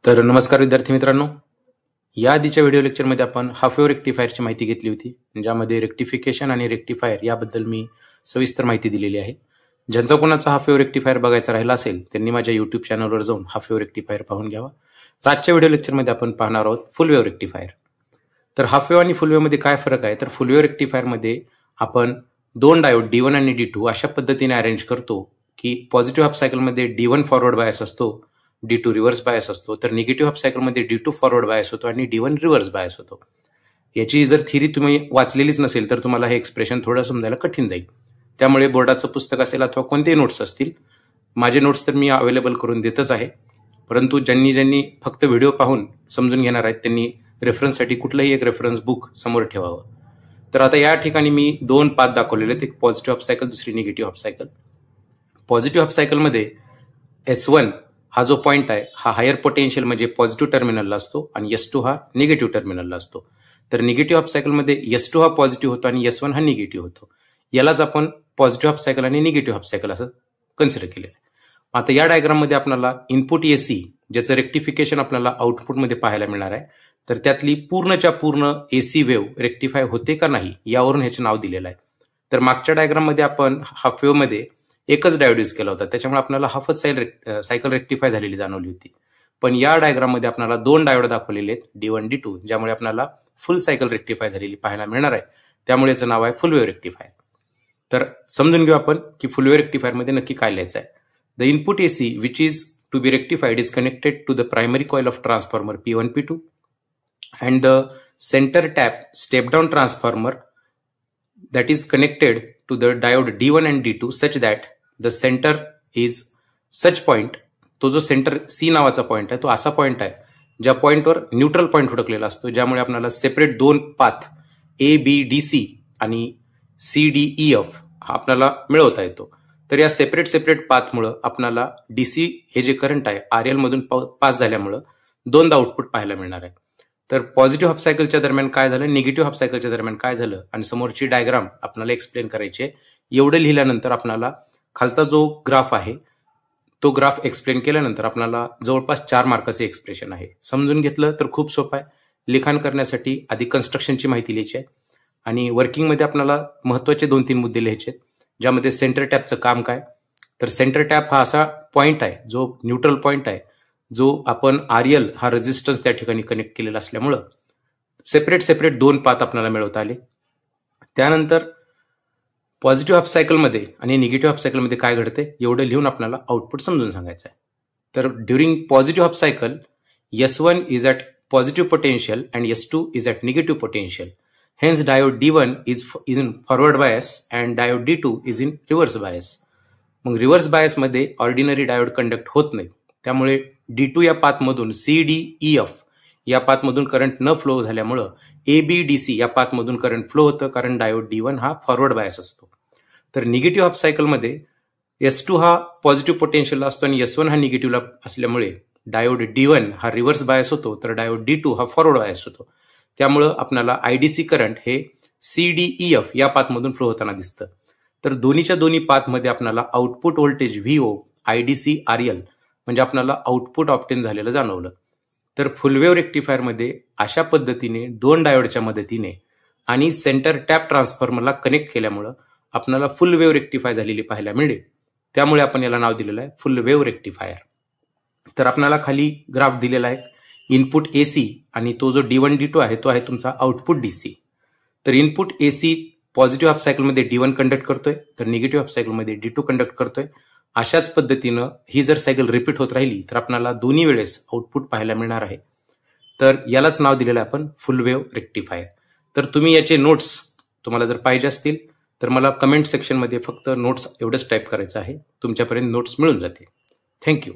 तर नमस्कार विद्यार्थी मित्रांनो, या आधीच्या व्हिडिओ लेक्चरमध्ये आपण हाफ वेव्ह रेक्टिफायरची माहिती घेतली होती, ज्यामध्ये रेक्टिफिकेशन आणि रेक्टिफायर याबद्दल मी सविस्तर माहिती दिलेली आहे. ज्यांचा कोणाचा हाफ वेव्ह रेक्टिफायर बघायचा राहिला असेल त्यांनी माझ्या YouTube चॅनलवर जाऊन हाफ वेव्ह रेक्टिफायर पाहून घ्यावा. तर आजच्या व्हिडिओ लेक्चरमध्ये आपण पाहणार आहोत फुल वेव्ह रेक्टिफायर. तर हाफ वेव्ह आणि फुल वेव्ह मध्ये काय फरक आहे, तर फुल वेव्ह रेक्टिफायरमध्ये आपण दोन डायोड D1 आणि D2 अशा पद्धतीने अरेंज करतो की पॉझिटिव्ह हाफ सायकलमध्ये D1 फॉरवर्ड बायस असतो, D2 रिव्हर्स बायस असतो, तर निगेटिव्ह हाफ सायकलमध्ये D2 फॉरवर्ड बायस होतो आणि D1 रिव्हर्स बायस होतो. याची जर थिअरी तुम्ही वाचलेलीच नसेल तर तुम्हाला हे एक्सप्रेशन थोडं समजायला कठीण जाईल. त्यामुळे बोर्डाचं पुस्तक असेल अथवा कोणतेही नोट्स असतील, माझे नोट्स तर मी अवेलेबल करून देतच आहे. परंतु ज्यांनी फक्त व्हिडिओ पाहून समजून घेणार आहेत त्यांनी रेफरन्ससाठी कुठलंही एक रेफरन्स बुक समोर ठेवावं. तर आता या ठिकाणी मी दोन पाथ दाखवलेले आहेत, एक पॉझिटिव्ह हाफ सायकल, दुसरी negative half cycle. Positive half सायकलमध्ये S1 हा जो पॉइंट आहे हा हायर पोटेन्शियल म्हणजे पॉझिटिव्ह टर्मिनलला असतो आणि S2 हा निगेटिव्ह टर्मिनलला असतो. तर निगेटिव्ह हाफ सायकलमध्ये S2 हा पॉझिटिव्ह होतो आणि S1 हा निगेटिव्ह होतो. यालाच आपण पॉझिटिव्ह हाफ सायकल आणि निगेटिव्ह हाफ सायकल असं कन्सिडर केलेलं आहे. आता या डायग्राममध्ये आपल्याला इनपुट AC ज्याचं रेक्टिफिकेशन आपल्याला आउटपुटमध्ये पाहायला मिळणार आहे, तर त्यातली पूर्णच्या पूर्ण AC वेव्ह रेक्टिफाय होते का नाही यावरून ह्याचे नाव दिलेलं आहे. तर मागच्या डायग्राममध्ये आपण हाफ वेव्ह मध्ये एकच डायोड यूज केला होता, त्याच्यामुळे आपल्याला हाफच सायकल रेक्टिफाय झालेली जाणवली होती. पण या डायग्राममध्ये आपल्याला दोन डायोड दाखवलेले आहेत D1 D2, ज्यामुळे आपल्याला फुल सायकल रेक्टिफाय झालेली पाहायला मिळणार आहे. त्यामुळे याचं नाव आहे फुल वेव्ह रेक्टिफायर. तर समजून घेऊ आपण की फुल वेव्ह रेक्टिफायर मध्ये नक्की काय लिहायचं आहे. The input AC which is to be rectified is connected to the primary coil of transformer P1 P2 and the center tap step down transformer that is connected to the diode D1 and D2 such that the center is such point. तो जो centre C नावाचा point आहे तो असा point आहे ज्या पॉइंटवर neutral point हुडकलेला असतो, ज्यामुळे आपल्याला सेपरेट दोन पाथ ABDC आणि CDEF हा आपल्याला मिळवता येतो. तर या सेपरेट पाथमुळे आपल्याला DC हे जे करंट आहे RL मधून पास झाल्यामुळे दोनदा आउटपुट पाहायला मिळणार आहे. तर पॉझिटिव्ह हाफ सायकलच्या दरम्यान काय झालं, निगेटिव्ह हाफ सायकलच्या दरम्यान काय झालं आणि समोरची डायग्राम आपल्याला एक्सप्लेन करायची आहे. एवढं लिहिल्यानंतर आपल्याला खालचा जो ग्राफ आहे तो ग्राफ एक्सप्लेन केल्यानंतर आपल्याला जवळपास 4 मार्काचे एक्सप्रेशन आहे. समजून घेतलं तर खूप सोपं आहे. लिखाण करण्यासाठी आधी कन्स्ट्रक्शनची माहिती लिहायची आहे आणि वर्किंगमध्ये आपल्याला महत्वाचे 2-3 मुद्दे लिहायचे आहेत, ज्यामध्ये सेंटर टॅपचं काम काय. तर सेंटर टॅप हा असा पॉइंट आहे जो न्यूट्रल पॉइंट आहे, जो आपण RL हा रेझिस्टन्स त्या ठिकाणी कनेक्ट केलेला असल्यामुळं सेपरेट दोन पाथ आपल्याला मिळवता आले. त्यानंतर पॉझिटिव्ह हाफ सायकलमध्ये आणि निगेटिव्ह हाफ सायकलमध्ये काय घडते एवढं लिहून आपल्याला आउटपुट समजून सांगायचं आहे. तर during positive half cycle S1 is at positive potential and S2 is at negative potential. Hence diode D1 is in forward bias and diode D2 is in reverse bias. मग रिव्हर्स बायसमध्ये ordinary diode conduct होत नाही, त्यामुळे D2 या पाथमधून CDEF या पाथमधून current न फ्लो झाल्यामुळं ABDC या पाथमधून करंट फ्लो होतं, कारण डायोड D1 हा फॉरवर्ड बायस असतो. तर निगेटिव्ह हाफ सायकलमध्ये S2 हा पॉझिटिव्ह पोटेन्शियलला असतो आणि S1 हा निगेटिव्हला असल्यामुळे डायोड D1 हा रिव्हर्स बायस होतो, तर डायोड D2 हा फॉरवर्ड बायस होतो. त्यामुळं आपल्याला IDC करंट हे CDEF या पाथमधून फ्लो होताना दिसतं. तर दोन्ही पाथमध्ये आपल्याला output voltage VO IDC RL म्हणजे आपल्याला आउटपुट ऑप्टेन झालेलं जाणवलं. तर फुल वेव्ह रेक्टिफायरमध्ये अशा पद्धतीने दोन डायोडच्या मदतीने आणि सेंटर टॅप ट्रान्सफॉर्मरला कनेक्ट केल्यामुळं आपल्याला फुल वेव्ह रेक्टिफाय झालेली पाहायला मिळेल. त्यामुळे आपण याला नाव दिलेलं आहे फुल वेव्ह रेक्टिफायर. तर आपल्याला खाली ग्राफ दिलेला आहे इनपुट AC आणि तो जो D1 D2 आहे तो आहे तुमचा आउटपुट DC. तर इनपुट AC पॉझिटिव्ह हाफ सायकलमध्ये D1 कंडक्ट करतोय, तर निगेटिव्ह हाफ सायकलमध्ये D2 कंडक्ट करतोय. अशाच पद्धतीनं ही जर सायकल रिपीट होत राहिली तर आपल्याला दोन्ही वेळेस आउटपुट पाहायला मिळणार आहे. तर यालाच नाव दिलेलं आहे आपण फुल वेव्ह रेक्टिफायर. तर तुम्ही याचे नोट्स तुम्हाला जर पाहिजे असतील तर मला कमेंट सेक्शनमध्ये फक्त नोट्स एवढंच टाईप करायचं आहे, तुमच्यापर्यंत नोट्स मिळून जातील. थँक्यू.